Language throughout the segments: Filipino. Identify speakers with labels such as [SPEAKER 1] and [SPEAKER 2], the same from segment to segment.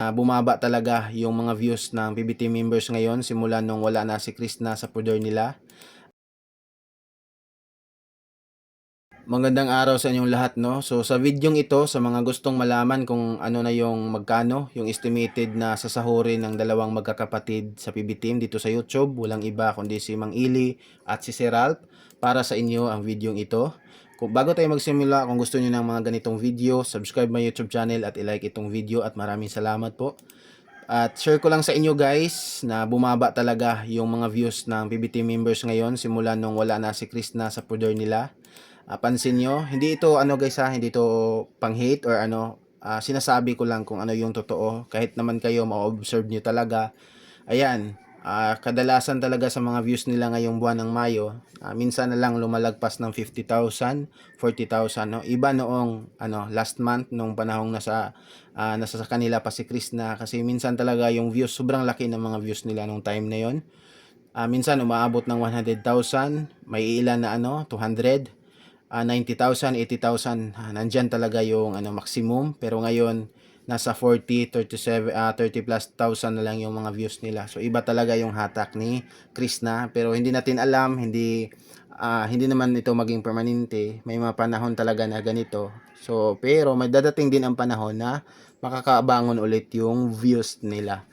[SPEAKER 1] Bumaba talaga yung mga views ng PBT members ngayon simula nung wala na si Chris na sa poder nila. Magandang araw sa inyong lahat, no? So sa videong ito, sa mga gustong malaman kung ano na yung magkano, yung estimated na sasahurin ng dalawang magkakapatid sa PB Team dito sa YouTube, walang iba kundi si Mang Ili at si Sir Ralph, para sa inyo ang videong ito. Bago tayo magsimula, kung gusto niyo ng mga ganitong video, subscribe my YouTube channel at i-like itong video at maraming salamat po. At share ko lang sa inyo guys na bumaba talaga yung mga views ng PBT members ngayon simula nung wala na si Chris na sa poder nila. Pansin nyo, hindi ito ano guys hindi ito pang hate or ano, sinasabi ko lang kung ano yung totoo. Kahit naman kayo ma-observe nyo talaga. Ayan, kadalasan talaga sa mga views nila ngayong buwan ng Mayo, minsan na lang lumalagpas ng 50,000, 40,000, no? Iba noong ano, last month nung panahong nasa sa kanila pa si Chris na, kasi minsan talaga yung views sobrang laki ng mga views nila nung time na yon. Minsan umaabot ng 100,000, may ilan na ano, 200. 90,000, 80,000, nandyan talaga yung ano, maximum. Pero ngayon, nasa 40, 37, 30 plus thousand na lang yung mga views nila. So, iba talaga yung hatak ni Chris na. Pero hindi natin alam, hindi naman ito maging permanente. May mga panahon talaga na ganito. So, pero may dadating din ang panahon na makakabangon ulit yung views nila.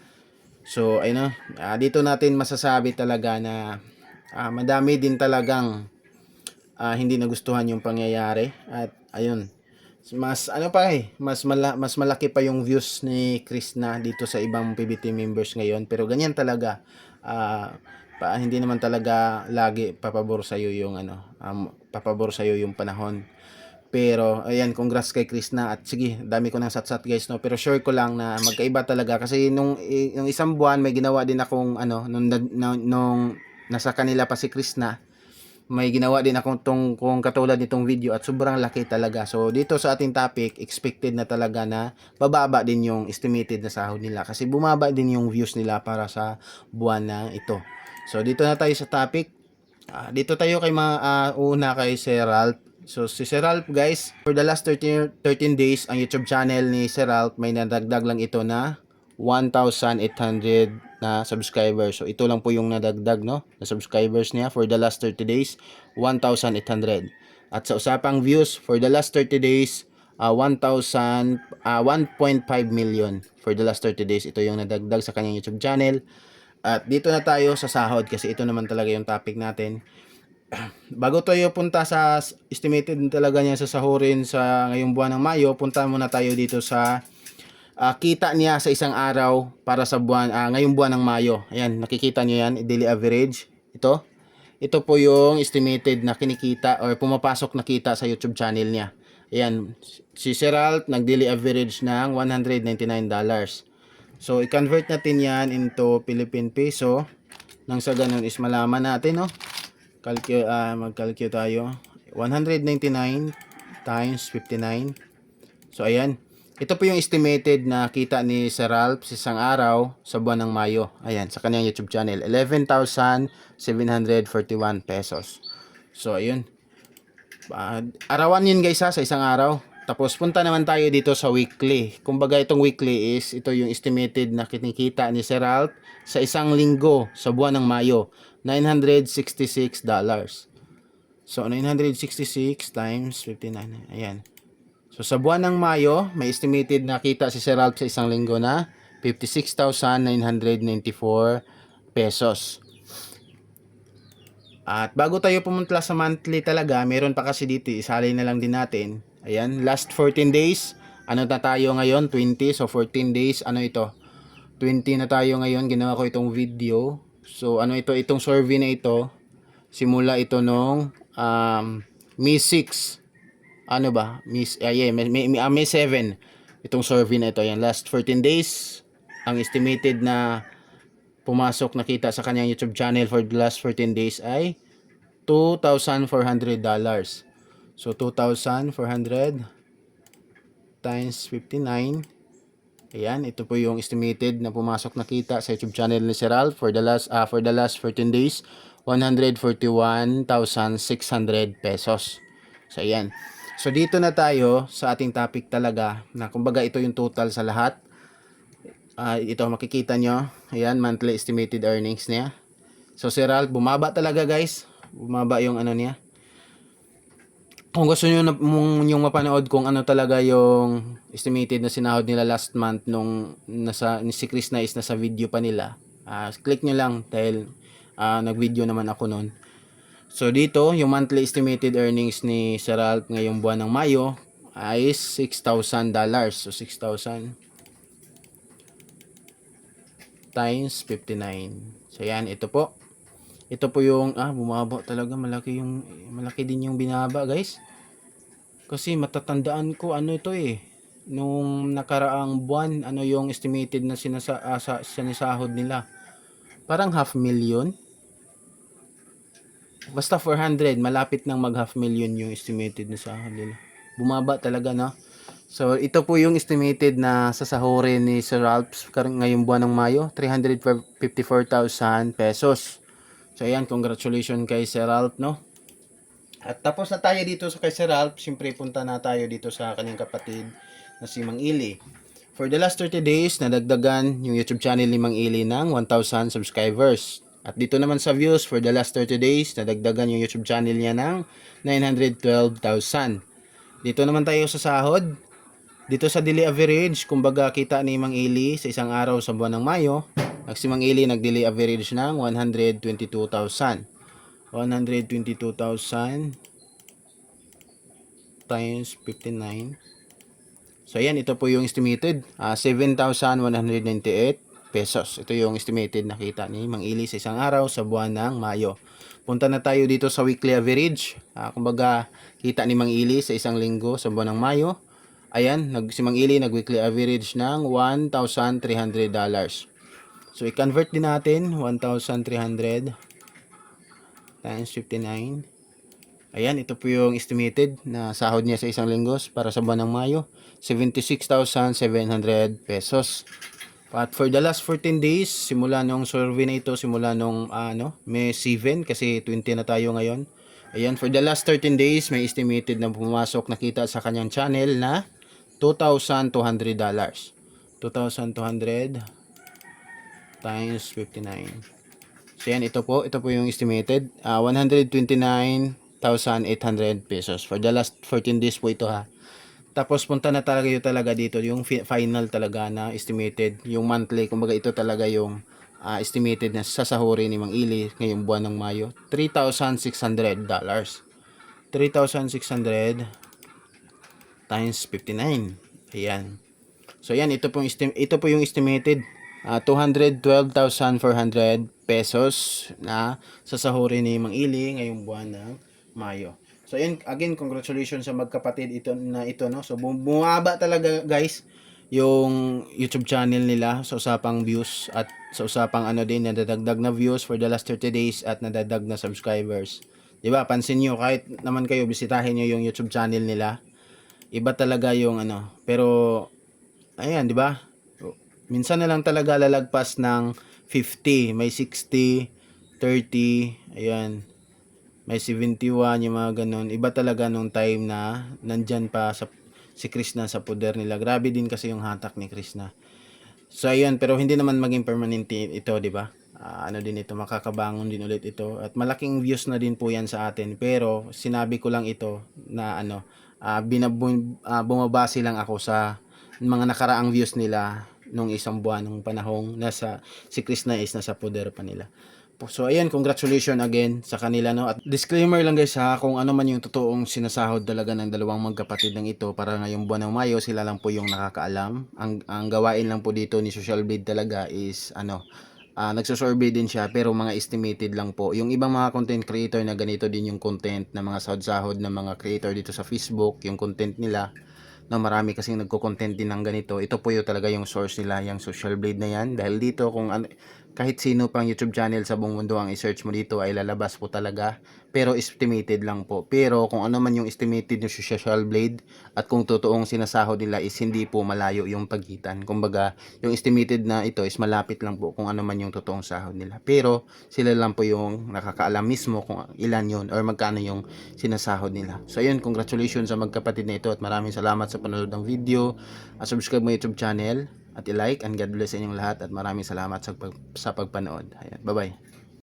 [SPEAKER 1] So, ayun dito natin masasabi talaga na madami din talagang hindi nagustuhan yung pangyayari. At ayun, mas ano pa mas malaki pa yung views ni Chris na dito sa ibang PBT members ngayon. Pero ganyan talaga, hindi naman talaga lagi papabor sa iyo yung ano, papabor sa iyo yung panahon. Pero ayan, congrats kay Chris na. At sige, dami ko ng satsat guys, no. Pero sure ko lang na magkaiba talaga kasi nung isang buwan may ginawa din akong ano, nung nasa kanila pa si Chris na, may ginawa din akong kung katulad nitong video at sobrang laki talaga. So dito sa ating topic, expected na talaga na bababa din yung estimated na sahod nila kasi bumaba din yung views nila para sa buwan na ito. So dito na tayo sa topic. Dito tayo kay una kay Sir Ralph. So si Sir Ralph guys, for the last 13 days ang YouTube channel ni Sir Ralph may nadagdag lang ito na 1,800 na subscribers. So ito lang po yung nadagdag, no, na subscribers niya for the last 30 days, 1,800. At sa usapang views for the last 30 days, 1.5 million for the last 30 days. Ito yung nadagdag sa kanyang YouTube channel. At dito na tayo sa sahod kasi ito naman talaga yung topic natin. Bago tayo punta sa estimated talaga niya sa sahurin sa ngayong buwan ng Mayo, punta muna tayo dito sa kita niya sa isang araw para sa buwan, ngayong buwan ng Mayo. Ayan, nakikita niyo yan, daily average. Ito po yung estimated na kinikita or pumapasok na kita sa YouTube channel niya. Ayan, si Sir Ralph nag-daily average ng $199. So, i-convert natin yan into Philippine Peso. Nang sa ganun is malaman natin, no? Mag-calculate tayo. 199 times 59. So, ayan. Ito po yung estimated na kita ni Sir Ralph sa isang araw sa buwan ng Mayo. Ayan, sa kanyang YouTube channel. 11,741 pesos. So, ayun. Arawan yun guys sa isang araw. Tapos punta naman tayo dito sa weekly. Kumbaga itong weekly is, ito yung estimated na kinikita ni Sir Ralph sa isang linggo sa buwan ng Mayo. $966. So, 966 times 59. Ayan. So sa buwan ng Mayo, may estimated na kita si Sir Ralph sa isang linggo na 56,994 pesos. At bago tayo pumunta sa monthly talaga, meron pa kasi dito, isali na lang din natin. Ayan, last 14 days. Ano na tayo ngayon? 20. So 14 days, ano ito? 20 na tayo ngayon, ginawa ko itong video. So ano ito, itong survey na ito, simula ito nung May 6. Ano ba? May 7 itong survey na ito. Yan, last 14 days ang estimated na pumasok na kita sa kanyang YouTube channel for the last 14 days ay $2,400. So 2,400 times 59. Ayan, ito po yung estimated na pumasok na kita sa YouTube channel ni Sir Ralph for the last 14 days, 141,600 pesos. So ayan. So dito na tayo sa ating topic talaga na kumbaga ito yung total sa lahat. Ito makikita nyo. Ayan, monthly estimated earnings niya. So si Ralph, bumaba talaga guys. Bumaba yung ano niya. Kung gusto nyo yung mapanood kung ano talaga yung estimated na sinahod nila last month nung si Chris na is nasa video pa nila, click nyo lang dahil nag-video naman ako nun. So dito, yung monthly estimated earnings ni Sir Ralph ngayong buwan ng Mayo ay $6,000. So 6,000 times 59. So yan, ito po. Ito po yung bumaba talaga, malaki din yung binaba, guys. Kasi matatandaan ko ano ito nung nakaraang buwan, ano yung estimated na sinasahod nila. Parang 500,000. Basta 400, malapit nang mag 500,000 yung estimated na sahod nila. Bumaba talaga, no? So, ito po yung estimated na sasahurin ni Sir Ralph ngayong buwan ng Mayo, 354,000 pesos. So, ayan, congratulations kay Sir Ralph, no? At tapos na tayo dito sa kay Sir Ralph, siyempre punta na tayo dito sa kanyang kapatid na si Mang Ili. For the last 30 days, nadagdagan yung YouTube channel ni Mang Ili ng 1,000 subscribers. At dito naman sa views, for the last 30 days, nadagdagan yung YouTube channel niya ng 912,000. Dito naman tayo sa sahod. Dito sa daily average, kumbaga kita ni Mang Ili sa isang araw sa buwan ng Mayo, si Mang Ili nag-daily average ng 122,000. 122,000 times 59. So ayan, ito po yung estimated, 7,198 pesos. Ito yung estimated nakita ni Mang Ili sa isang araw sa buwan ng Mayo. Punta na tayo dito sa weekly average. Kumbaga kita ni Mang Ili sa isang linggo sa buwan ng Mayo. Ayan, si Mang Ili nag-weekly average ng $1,300. So, i-convert din natin, 1,300 times 59. Ayan, ito po yung estimated na sahod niya sa isang linggo para sa buwan ng Mayo, 76,700 pesos. At for the last 14 days, simula nung survey na ito, simula nung May 7, kasi 20 na tayo ngayon. Ayan, for the last 13 days, may estimated na pumasok na kita sa kanyang channel na $2,200. 2,200 times 59. So yan, ito po yung estimated, 129,800 pesos for the last 14 days po ito, ha. Tapos punta na talaga dito yung final talaga na estimated, yung monthly, kumbaga ito talaga yung estimated na sasahurin ni Mang Ili ngayong buwan ng Mayo, $3,600. 3,600 times 59. Ayan. So yan, ito po yung estimated, 212,400 pesos na sasahurin ni Mang Ili ngayong buwan ng Mayo. So yan, again, congratulations sa magkapatid ito, no. So bumaba talaga, guys, yung YouTube channel nila sa usapang views at sa usapang nadadagdag na views for the last 30 days at nadadagdag na subscribers. 'Di ba? Pansin niyo, kahit naman kayo bisitahin niyo yung YouTube channel nila, iba talaga yung pero ayan, 'di ba? Minsan na lang talaga lalagpas ng 50, may 60, 30, ayan. May 71, yung mga ganun. Iba talaga nung time na nandyan pa si Krishna sa poder nila. Grabe din kasi yung hatak ni Krishna. So ayun, pero hindi naman maging permanente ito, 'di ba? Din ito, makakabangon din ulit ito. At malaking views na din po 'yan sa atin. Pero sinabi ko lang ito na bumabase lang ako sa mga nakaraang views nila nung isang buwan, nung panahong si Krishna is nasa poder pa nila. So ayan, congratulations again sa kanila, no. At disclaimer lang, guys, ha, kung ano man yung totoong sinasahod talaga ng dalawang magkapatid ng ito para ngayong buwan ng Mayo, sila lang po yung nakakaalam. Ang gawain lang po dito ni Social Blade talaga is nagsusurvey din siya, pero mga estimated lang po. Yung ibang mga content creator na ganito din yung content ng mga sahod-sahod ng mga creator dito sa Facebook, yung content nila, no, marami kasing nagko-content din ng ganito. Ito po yung talaga yung source nila, yung Social Blade na yan. Dahil dito, kahit sino pang YouTube channel sa buong mundo ang i-search mo dito ay lalabas po talaga, pero estimated lang po. Pero kung ano man yung estimated ng Social Blade at kung totoong sinasahod nila is hindi po malayo yung pagitan. Kumbaga, yung estimated na ito is malapit lang po kung ano man yung totoong sahod nila. Pero sila lang po yung nakakaalam mismo kung ilan yun or magkano yung sinasahod nila. So ayun, congratulations sa magkapatid na ito at maraming salamat sa panonood ng video. Subscribe mo YouTube channel. at i-like, and God bless sa inyong lahat at maraming salamat sa pagpanood. Ayan, bye-bye.